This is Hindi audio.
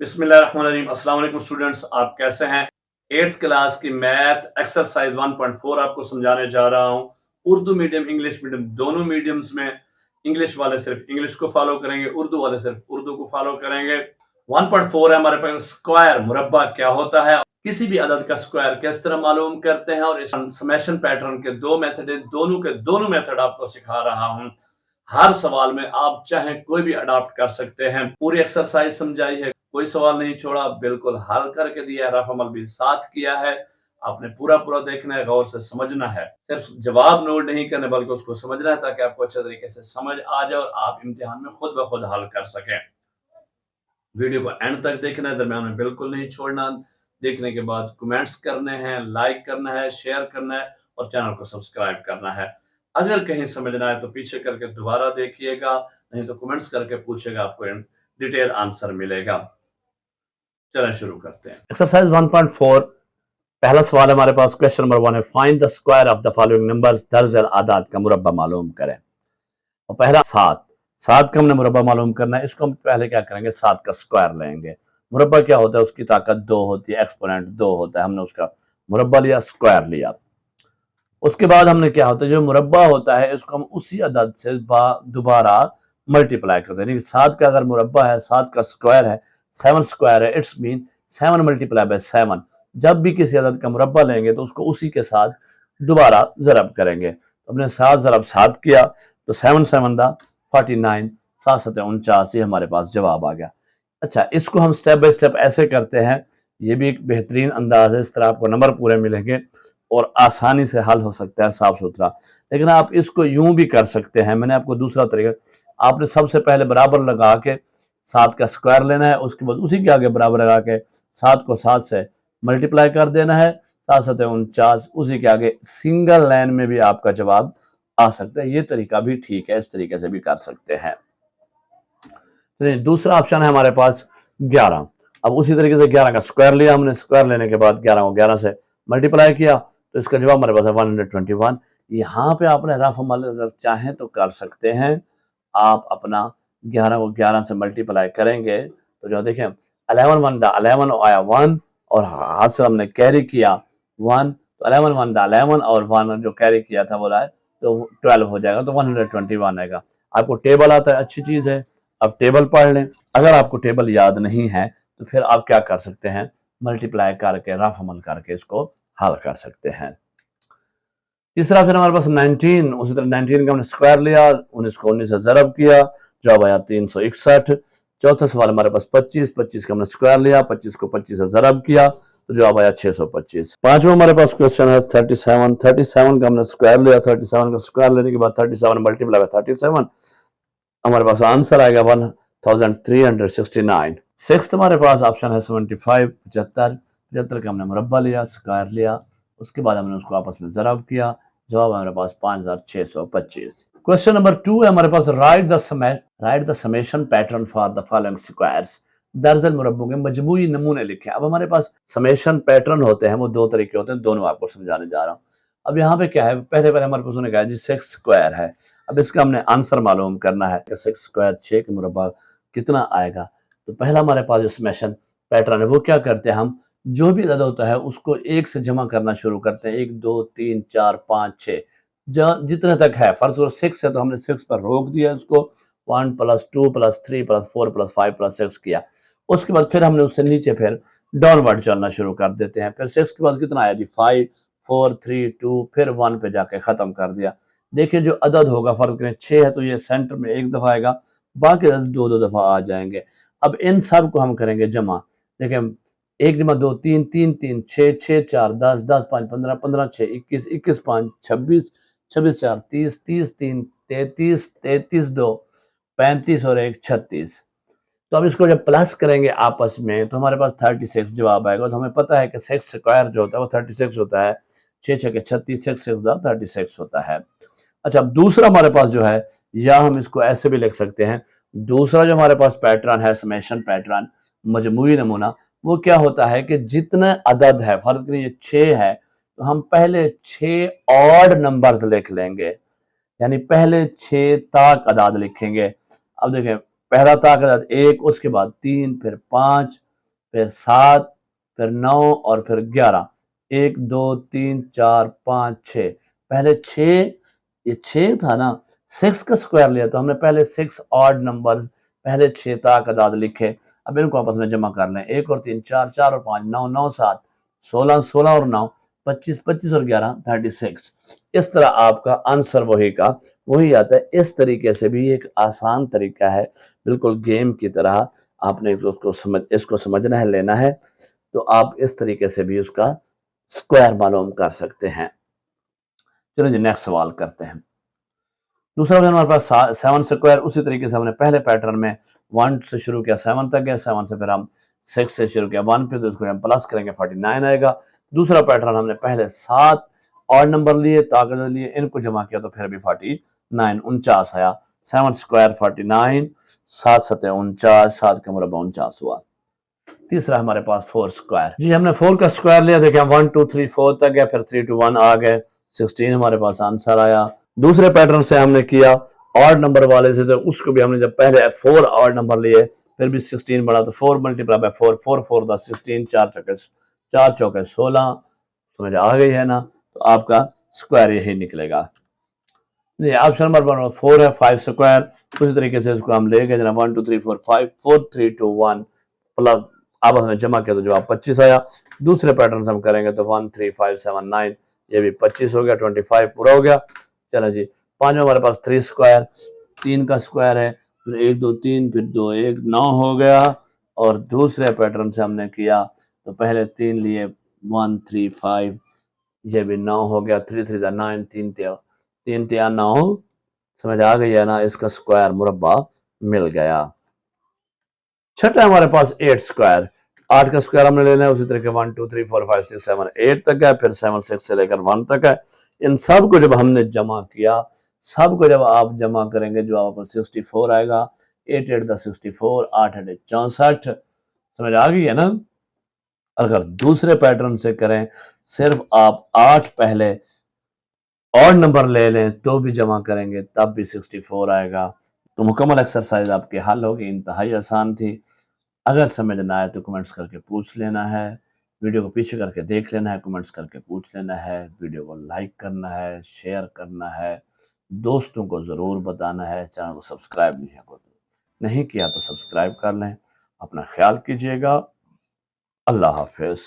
बिस्मिल्लाहिर्रहमानिर्रहीम। अस्सलाम वालेकुम स्टूडेंट्स, आप कैसे हैं? 8th क्लास की मैथ एक्सरसाइज 1.4 आपको समझाने जा रहा हूं। उर्दू मीडियम, इंग्लिश मीडियम, दोनों मीडियम्स में। इंग्लिश वाले सिर्फ इंग्लिश को फॉलो करेंगे, उर्दू वाले सिर्फ उर्दू को फॉलो करेंगे। 1.4 है हमारे पास। स्क्वायर मुरब्बा क्या होता है, किसी भी अदद का स्क्वायर किस तरह मालूम करते हैं, और इस समेशन पैटर्न के दो मेथड है, दोनों के दोनों मेथड आपको सिखा रहा हूं। हर सवाल में आप चाहे कोई भी अडॉप्ट कर सकते हैं। पूरी एक्सरसाइज समझाई है, कोई सवाल नहीं छोड़ा, बिल्कुल हल करके दिया है, रफ अमल भी साथ किया है। आपने पूरा पूरा देखना है, गौर से समझना है, सिर्फ जवाब नोट नहीं करने बल्कि उसको समझना है, ताकि आपको अच्छे तरीके से समझ आ जाए और आप इम्तिहान में खुद ब खुद हल कर सकें। वीडियो को एंड तक देखना है, दरम्यान में बिल्कुल नहीं छोड़ना। देखने के बाद कमेंट्स करने हैं, लाइक करना है, शेयर करना है और चैनल को सब्सक्राइब करना है। अगर कहीं समझना है तो पीछे करके दोबारा देखिएगा, नहीं तो कमेंट्स करके पूछेगा, आपको डिटेल आंसर मिलेगा। चलें शुरू करते हैं। एक्सरसाइज 1.4 पहला सवाल हमारे पास। क्वेश्चन नंबर 1 है, find the square of the following numbers. दर्जन आदाद का मुरब्बा मालूम करें। और पहला 7, 7 का हमने मुरब्बा मालूम करना है। इसको हम पहले क्या करेंगे, 7 का स्क्वायर लेंगे। मुरब्बा क्या होता है, उसकी ताकत 2 होती है, एक्सपोनेंट 2 होता है। हमने उसका मुरब्बा लिया, स्क्वायर लिया। उसके बाद हमने क्या होता है, जो मुरब्बा होता है इसको हम उसी अदद से दोबारा मल्टीप्लाई करते हैं। यानी 7 का अगर मुरब्बा है, 7 का स्क्वायर है, 7 स्क्वायर है, इट्स मीन 7 मल्टीप्लाई बाय 7। जब भी किसी अदद का मुरब्बा लेंगे तो उसको उसी के साथ दोबारा ज़रब करेंगे। तो हमने 7 ज़रब 7 किया तो 7 7 दा 49, 7 7 49, ये हमारे पास जवाब आ गया। अच्छा, इसको हम स्टेप बाय स्टेप ऐसे करते हैं, ये भी एक बेहतरीन अंदाज है, इस तरह आपको नंबर पूरे मिलेंगे और आसानी से हल हो सकता है, साफ सुथरा। लेकिन आप इसको यूं भी कर सकते हैं, मैंने आपको दूसरा तरीका, आपने सबसे पहले बराबर लगा के 7 का स्क्वायर लेना है, उसके बाद उसी के आगे बराबर लगा के 7 को 7 से मल्टीप्लाई कर देना है, 7 7 49, उसी के आगे सिंगल लाइन में भी आपका जवाब आ सकता है। ये तरीका भी ठीक है, इस तरीके से भी कर सकते हैं। तो दूसरा ऑप्शन है हमारे पास 11। अब उसी तरीके से 11 का स्क्वायर लिया हमने, स्क्वायर लेने के बाद 11 को 11 से मल्टीप्लाई किया तो इसका जवाब हमारे पास है 121। यहाँ पे आपने रफ अमल अगर चाहें तो कर सकते हैं। आप अपना 11 को 11 से मल्टीप्लाई करेंगे तो जो देखें 11 1 दा 11 आया 1 और हाथ से हमने कैरी किया 1, तो 11 1 दा 11 और 1 जो कैरी किया था बोला है तो 12 हो जाएगा, तो 121 आएगा। आपको टेबल आता है, अच्छी चीज़ है, अब टेबल पढ़ लें। अगर आपको टेबल याद नहीं है तो फिर आप क्या कर सकते हैं, मल्टीप्लाई करके रफ अमल करके इसको हल कर सकते हैं। तीसरा फिर हमारे पास 19, उसी तरह 19 का हमने स्क्वायर लिया, 19 को 19 से ज़रब किया, जवाब आया 361। चौथा सवाल हमारे पास 25, 25 का हमने स्क्वायर लिया, 25 को 25 से ज़रब किया तो जवाब आया 625। पांचवा हमारे पास क्वेश्चन है 37, 37 का हमने स्क्वायर लिया, 37 का स्क्वायर लेने के बाद 37 मल्टीप्लाई बाय 37, हमारे पास आंसर आएगा 1369। सिक्स्थ हमारे पास ऑप्शन है 75, 75, 75 का हमने मुरब्बा लिया, स्क्वायर लिया, उसके बाद हमने उसको आपस में ज़रब किया, जवाब हमारे पास 5625। क्वेश्चन नंबर 2 है हमारे पास, write the summation pattern for the following squares. दर्जन मुरब्बों के मजमूई नमूने लिखे। अब हमारे पास समेशन पैटर्न होते हैं, वो दो तरीके होते हैं, दोनों आपको समझाने जा रहा हूँ। अब यहाँ पे क्या है, पहले पहले हमारे पास उन्होंने कहा जी 6 स्क्वायर है। अब इसका हमने आंसर मालूम करना है कि 6 स्क्वायर 6 के मुरब्बा कितना आएगा। तो पहला हमारे पास जो समेशन पैटर्न है वो क्या करते हैं, हम जो भी अदद होता है उसको 1 से जमा करना शुरू करते हैं। 1 2 3 4 5 6 जितने तक है। फर्ज करो 6 है तो हमने 6 पर रोक दिया, उसको 1 + 2 + 3 + 4 + 5 + 6 किया। उसके बाद फिर हमने उससे नीचे फिर डाउनवर्ड चलना शुरू कर देते हैं। फिर 6 के बाद कितना आया जी 5 4 3 2, फिर 1 पे जाके ख़त्म कर दिया। देखिए जो अदद होगा, फर्ज करें 6 है तो ये सेंटर में एक दफ़ा आएगा, बाकी अदद दो दो दफ़ा आ जाएंगे। अब इन सब को हम करेंगे जमा। देखें 1 जमा 2 3 3 3 6 6 4 10 10 5 15 15 6 21 21 5 26 26 4 30 30 3 33 33 2 35 और 1 36। तो अब इसको जब प्लस करेंगे आपस में तो हमारे पास 36 जवाब आएगा। तो हमें पता है कि 6 स्क्वायर जो होता है वो 36 होता है, 6 6 के 36, 6 6 36 होता है। अच्छा, अब दूसरा हमारे पास जो है, या हम इसको ऐसे भी लिख सकते हैं, दूसरा जो हमारे पास पैटर्न है समेशन पैटर्न, मजमूई नमूना, वो क्या होता है कि जितने अदद है, फर्ज करिए ये 6 है तो हम पहले 6 ऑड नंबर्स लिख लेंगे, यानी पहले 6 ताक अदाद लिखेंगे। अब देखें पहला ताक अदाद 1, उसके बाद 3, फिर 5, फिर 7, फिर 9 और फिर 11। 1 2 3 4 5 6। पहले 6, ये 6 था ना, 6 का स्क्वायर लिया तो हमने पहले 6 ऑड नंबर पहले 6 तादाद लिखे। अब इनको आपस में जमा कर लें। 1 और 3 4, 4 और 5 9, 9 7 16, 16 और 9 25, 25 और 11 36। इस तरह आपका आंसर वही का वही आता है। इस तरीके से भी एक आसान तरीका है, बिल्कुल गेम की तरह आपने इसको समझना है, लेना है, तो आप इस तरीके से भी उसका स्क्वायर मालूम कर सकते हैं। चलो जी नेक्स्ट सवाल करते हैं। दूसरा क्वेश्चन हमारे पास 7 स्क्वायर। उसी तरीके से हमने पहले पैटर्न में 1 से शुरू किया 7 तक गए, 7 से फिर हम 6 से शुरू किया 1 पे, तो इसको हम प्लस करेंगे 49 आएगा। दूसरा पैटर्न हमने पहले 7 और नंबर लिए ताकत लिए, इनको जमा किया तो फिर भी 49 49 आया। 7 स्क्वायर 49, 7 सतह 49, 7 का मुरब्बा 49 हुआ। तीसरा हमारे पास 4 स्क्वायर। जी हमने 4 का स्क्वायर लिया, देखिए 1 2 3 4 तक गया, फिर 3 2 1 आ गए, 16 हमारे पास आंसर आया। दूसरे पैटर्न से हमने किया ऑड नंबर वाले से, तो उसको भी हमने जब पहले 4 ऑड नंबर लिए फिर भी 16 बना, तो 4 मल्टीप्लाई बाय 4, 4 4 दा 16, 4 चौके 16। समझ आ गई है ना, तो आपका स्क्वायर यही निकलेगा। ऑप्शन नंबर 4 है 5 स्क्वायर। उसी तरीके से इसको हम ले गए जना 1 2 3 4 5 4 3 2 1 प्लस आपस में जमा किया तो जवाब 25 आया। दूसरे पैटर्न से हम करेंगे तो 1 3 5 7 9, ये भी 25 हो गया, 25 पूरा हो गया। चलो जी पांचवा हमारे पास 3 स्क्वायर, 3 का स्क्वायर है, फिर 1 2 3 फिर 2 1 9 हो गया। और दूसरे पैटर्न से हमने किया तो पहले 3 लिए 1 3 5, ये भी 9 हो गया, 3 3 9, 3 3 9। समझ आ गई है ना, इसका स्क्वायर मुरब्बा मिल गया। छठा हमारे पास 8 स्क्वायर। 8 का स्क्वायर हमने लेना है, उसी तरह के 1 2 3 4 5 6 7 8 तक है, फिर 7 6 से लेकर 1 तक है। इन सब को जब हमने जमा किया, सब को जब आप जमा करेंगे जो आपको 64 आएगा। 8 8 64, 8 8 64। समझ आ गई है ना। अगर दूसरे पैटर्न से करें, सिर्फ आप 8 पहले और नंबर ले लें तो भी जमा करेंगे तब भी 64 आएगा। तो मुकम्मल एक्सरसाइज आपकी हल होगी, इंतहाई आसान थी। अगर समझ ना आए तो कमेंट्स करके पूछ लेना है, वीडियो को पीछे करके देख लेना है, कमेंट्स करके पूछ लेना है, वीडियो को लाइक करना है, शेयर करना है, दोस्तों को ज़रूर बताना है। चैनल को सब्सक्राइब नहीं किया तो सब्सक्राइब कर लें। अपना ख्याल कीजिएगा। अल्लाह हाफिज़।